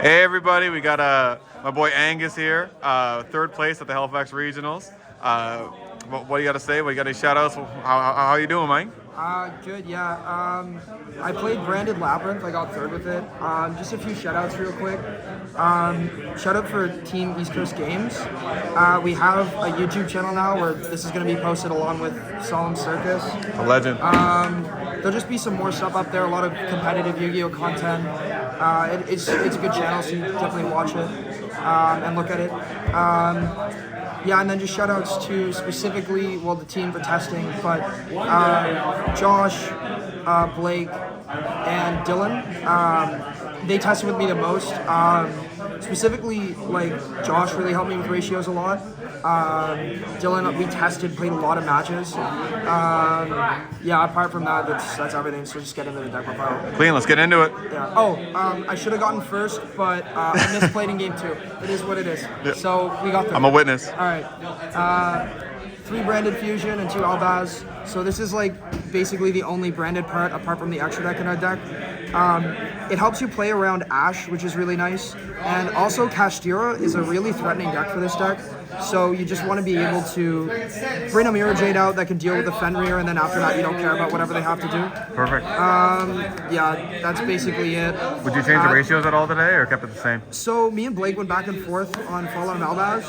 Hey everybody, we got my boy Angus here, third place at the Halifax Regionals. What do you got to say? What you got any shout outs? How you doing, Mike? Good, yeah. I played branded Labyrinth. I got third with it. Just a few shout-outs real quick. Shout out for Team East Coast Games. We have a YouTube channel now where this is going to be posted along with Solemn Circus. A legend. There'll just be some more stuff up there, a lot of competitive Yu-Gi-Oh! Content. It's a good channel, so you definitely watch it and look at it. Yeah, and then just shout-outs to specifically, the team for testing, but Josh, Blake, and Dylan, they tested with me the most. Specifically, Josh really helped me with ratios a lot. Dylan, we tested, played a lot of matches. Yeah, apart from that, that's everything, so just get into the deck profile. Clean, let's get into it. Yeah. Oh, I should have gotten first, but I misplayed in game 2. It is what it is. Yeah. So we got third. I'm a witness. All right. 3 branded fusion and 2 albaz. So this is basically the only branded part apart from the extra deck in our deck. It helps you play around Ash, which is really nice. And also Kashtira is a really threatening deck for this deck. So you just want to be able to bring a Mirror Jade out that can deal with the Fenrir, and then after that you don't care about whatever they have to do. Perfect. Yeah, that's basically it. Would you change the ratios at all today, or kept it the same? So me and Blake went back and forth on Fallout and Albaz.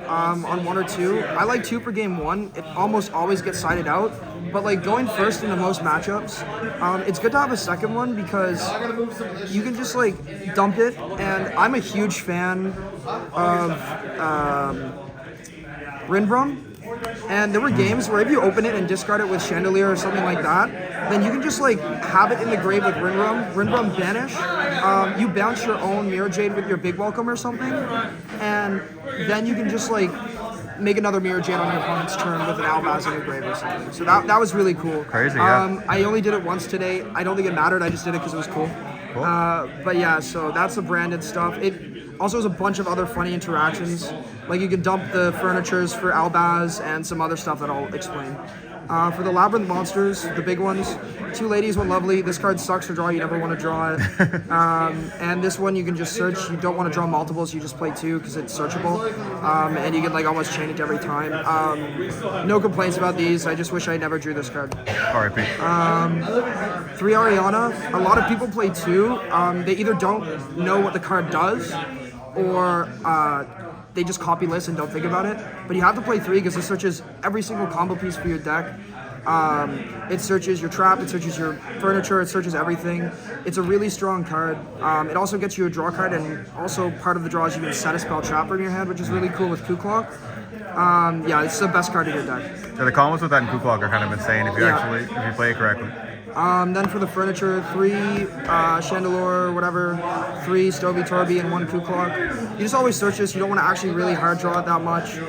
On 1 or 2. I like 2 for game 1. It almost always gets sided out. But going first into most matchups, it's good to have a second one because you can just dump it. And I'm a huge fan of Rinbrum. And there were games where if you open it and discard it with Chandelier or something like that, then you can just have it in the grave with Rinbrum banish. You bounce your own Mirror Jade with your Big Welcome or something, and then you can just make another Mirror Jade on your opponent's turn with an Albaz in your grave or something. So that was really cool. Crazy, yeah. I only did it once today. I don't think it mattered. I just did it because it was cool. But yeah, so that's the branded stuff. It also has a bunch of other funny interactions. You can dump the furnitures for Albaz and some other stuff that I'll explain. For the Labyrinth monsters, the big ones, 2 ladies, 1 lovely. This card sucks to draw. You never want to draw it. And this one you can just search. You don't want to draw multiples. You just play 2 because it's searchable. And you can almost chain it every time. No complaints about these. I just wish I never drew this card. R.I.P. 3 Ariana. A lot of people play 2. They either don't know what the card does, or they just copy list and don't think about it. But you have to play 3 because it searches every single combo piece for your deck. It searches your trap, it searches your furniture, it searches everything. It's a really strong card. It also gets you a draw card, and also part of the draw is you can set a spell trapper in your hand, which is really cool with Kuklock. Yeah, it's the best card in your deck. Yeah, the combos with that in Kuklock are kind of insane if you play it correctly. Then for the furniture, 3 Chandelure, whatever, 3 Stoby Torby, and 1 Kuklock. You just always search this. You don't want to actually really hard draw it that much.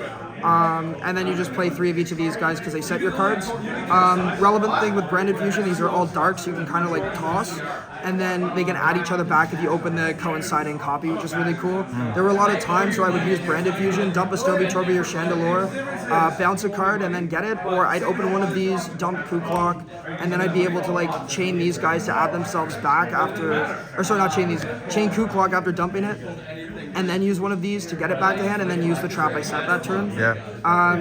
And then you just play 3 of each of these guys because they set your cards. Relevant thing with Branded Fusion, these are all dark, so you can kind of toss. And then they can add each other back if you open the coinciding copy, which is really cool. There were a lot of times where I would use Branded Fusion, dump a Stoby Torby or Chandelure, bounce a card and then get it, or I'd open one of these, dump Kuklock, and then I'd be able to chain these guys to add themselves back after, or sorry, not chain these, chain Kuklock after dumping it, and then use one of these to get it back to hand, and then use the trap I set that turn. Yeah.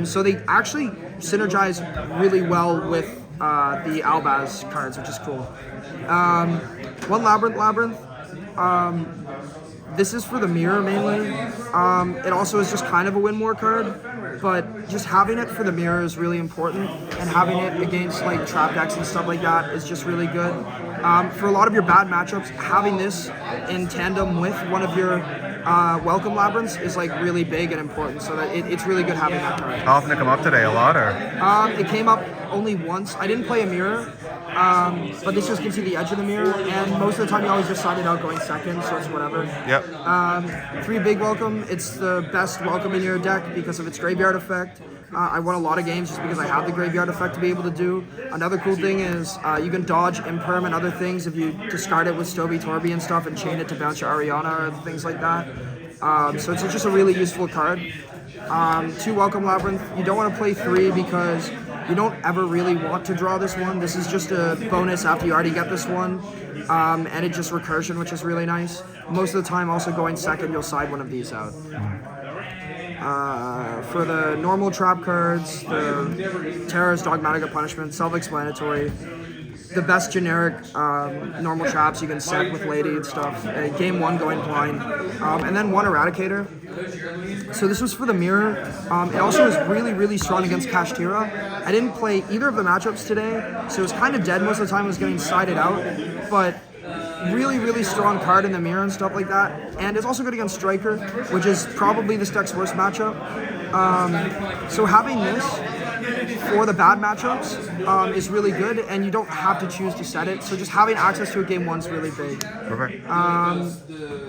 So they actually synergize really well with the Albaz cards, which is cool. 1 Labyrinth. This is for the mirror mainly. It also is just kind of a win more card, but just having it for the mirror is really important, and having it against trap decks and stuff like that is just really good. For a lot of your bad matchups, having this in tandem with one of your welcome labyrinths is really big and important, so that it's really good having that card. How often did it come up today? A lot, or? It came up only once. I didn't play a mirror, but this just gives you the edge of the mirror, and most of the time you always just side it out going second, so it's whatever. Yep. 3 big welcome. It's the best welcome in your deck because of its graveyard effect. I won a lot of games just because I have the graveyard effect to be able to do. Another cool thing is you can dodge Imperm and other things if you discard it with Stoby Torby and stuff and chain it to bounce your Ariana or things like that. So it's just a really useful card. 2 Welcome Labyrinth. You don't want to play 3 because you don't ever really want to draw this one. This is just a bonus after you already get this one. And it just recursion, which is really nice. most of the time also going second, you'll side one of these out. For the normal trap cards, the Terrorist, Dogmatic, Punishment, self-explanatory. The best generic normal traps you can set with Lady and stuff. Game 1 going blind. And then 1 Eradicator. So this was for the mirror. It also was really, really strong against Kashtira. I didn't play either of the matchups today, so it was kind of dead most of the time. It was getting sided out, but really, really strong card in the mirror and stuff like that. And it's also good against Striker, which is probably this deck's worst matchup. So having this for the bad matchups is really good, and you don't have to choose to set it. So just having access to a game 1 is really big. Perfect.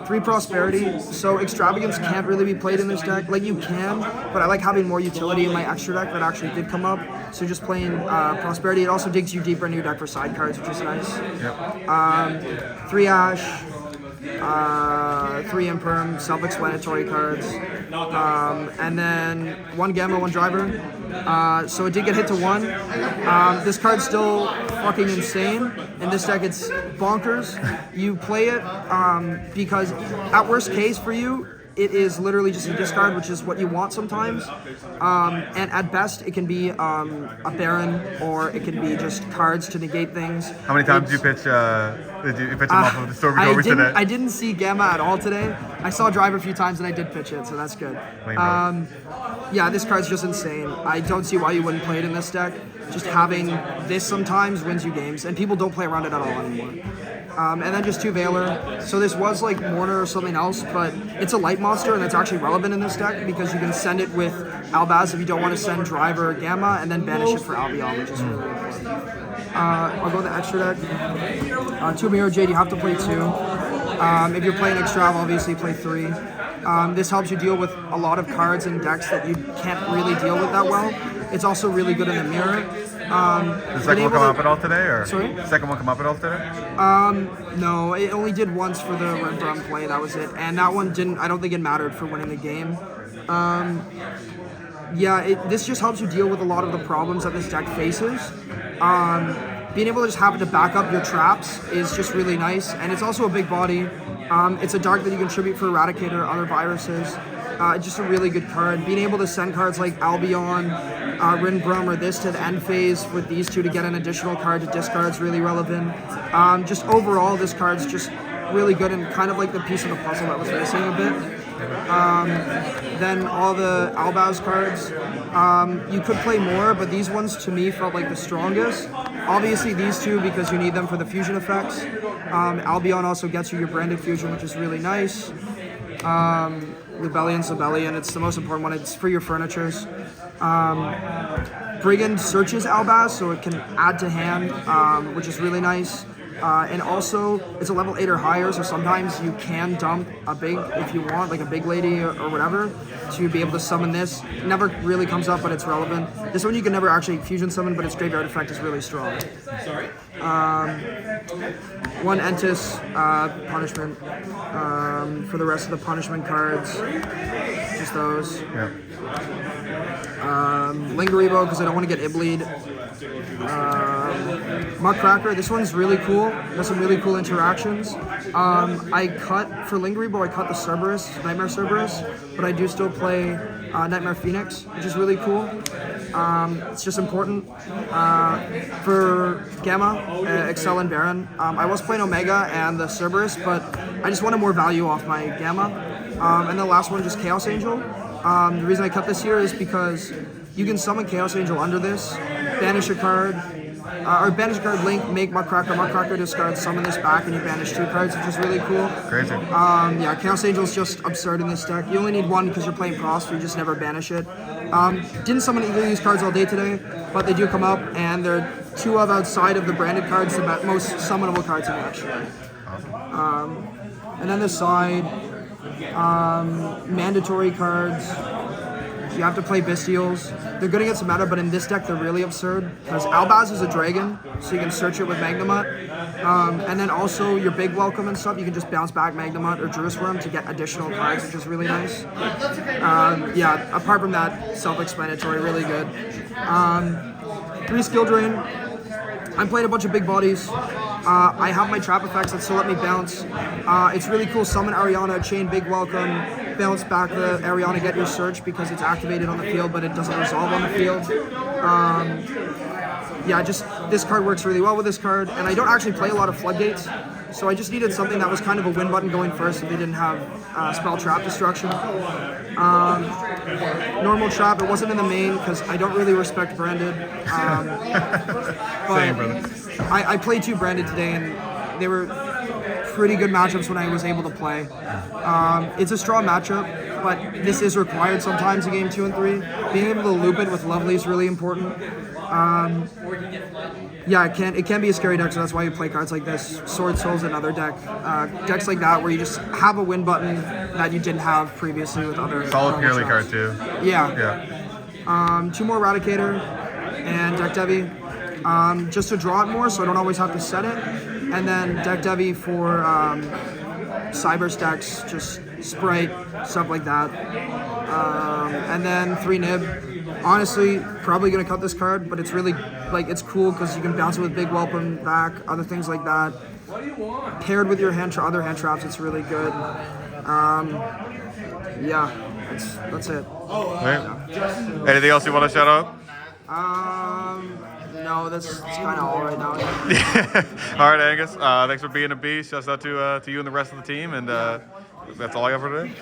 3 Prosperity. So Extravagance can't really be played in this deck. Like, you can, but I like having more utility in my extra deck that actually did come up. So just playing Prosperity. It also digs you deeper into your deck for side cards, which is nice. Yep. 3 Ash. 3 Imperm, self-explanatory cards, and then 1 Gamma, 1 Driver. So it did get hit to 1. This card's still fucking insane. In this deck, it's bonkers. You play it because at worst case for you, it is literally just a discard, which is what you want sometimes. And at best, it can be a Baron, or it can be just cards to negate things. How many times did you pitch him off of the Stormy today? I didn't see Gamma at all today. I saw Driver a few times, and I did pitch it, so that's good. Yeah, this card's just insane. I don't see why you wouldn't play it in this deck. Just having this sometimes wins you games, and people don't play around it at all anymore. And then just 2 Veiler. So this was like Mourner or something else, but it's a light monster, and it's actually relevant in this deck because you can send it with Albaz if you don't want to send Driver or Gamma, and then banish it for Albion, which is really important. I'll go with the extra deck. 2 Mirror Jade, you have to play 2. If you're playing Extrav, obviously play 3. This helps you deal with a lot of cards and decks that you can't really deal with that well. It's also really good in the mirror. The second one come up at all today, or sorry? Second one come up at all today? No, it only did once for the Red Drum play. That was it, and that one didn't. I don't think it mattered for winning the game. Yeah, this just helps you deal with a lot of the problems that this deck faces. Being able to just have it to back up your traps is just really nice, and it's also a big body. It's a dark that you can tribute for Eradicator, other viruses. Just a really good card. Being able to send cards like Albion, Rinbrum, or this to the end phase with these 2 to get an additional card to discard is really relevant. Just overall, this card's just really good and kind of like the piece of the puzzle that was missing a bit. Then all the Albaz cards, you could play more, but these ones to me felt like the strongest. Obviously these 2 because you need them for the fusion effects. Albion also gets you your branded fusion, which is really nice. Rebellion, Sibelian, it's the most important one. It's for your furnitures. Brigand searches Albaz, so it can add to hand, which is really nice. And also, it's a level 8 or higher, so sometimes you can dump a big, if you want, like a big lady or whatever, to be able to summon this. It never really comes up, but it's relevant. This one you can never actually fusion summon, but its graveyard effect is really strong. Sorry? 1 Entis, punishment. For the rest of the punishment cards, just those. Yeah. Lingeribo, because I don't want to get Ibleed. Muckracker, this one's really cool. Has some really cool interactions. I cut for Lingeribo, I cut the Cerberus, Nightmare Cerberus, but I do still play Nightmare Phoenix, which is really cool. It's just important. For Gamma, Excel and Baron, I was playing Omega and the Cerberus, but I just wanted more value off my Gamma. And the last one, just Chaos Angel. The reason I cut this here is because you can summon Chaos Angel under this, banish a card, or banish a card, link, make Muckracker discard, summon this back, and you banish 2 cards, which is really cool. Crazy. Yeah, Chaos Angel is just absurd in this deck. You only need 1 because you're playing Frost, so you just never banish it. Didn't summon either of these cards all day today, but they do come up, and they're 2 of outside of the branded cards, the most summonable cards in the extra. And then this side, mandatory cards. You have to play Bestials. They're good against the meta, but in this deck they're really absurd because Albaz is a dragon, so you can search it with Magnamut. And then also your big welcome and stuff, you can just bounce back Magnamut or Druisworm to get additional cards, which is really nice. Yeah, apart from that, self-explanatory, really good. 3 skill drain. I'm playing a bunch of big bodies, I have my trap effects that still let me bounce. It's really cool. Summon Ariana, chain Big Welcome, bounce back the Ariana, get your search because it's activated on the field, but it doesn't resolve on the field. Yeah, just this card works really well with this card, and I don't actually play a lot of floodgates, so I just needed something that was kind of a win button going first if they didn't have spell trap destruction. Normal trap, it wasn't in the main because I don't really respect branded. But Same, brother. I played 2 branded today, and they were pretty good matchups when I was able to play. It's a strong matchup, but this is required sometimes in game 2 and 3. Being able to loop it with Lovely is really important. Yeah, it can be a scary deck, so that's why you play cards like this. Sword Soul's another deck. Decks like that where you just have a win button that you didn't have previously with other. Solid purely traps. card too. Yeah. 2 more Eradicator and Deck Devi. Just to draw it more, so I don't always have to set it. And then Deck Devi for Cyber stacks, just Sprite, stuff like that. And then 3 Nib. Honestly, probably gonna cut this card, but it's really it's cool because you can bounce it with Big Welcome back, other things like that. Paired with your other hand traps, it's really good. Yeah, that's it. Right. Anything else you want to shout out? No, that's kind of all right now. All right, Angus. Thanks for being a beast. Shouts out to you and the rest of the team, and that's all I got for today.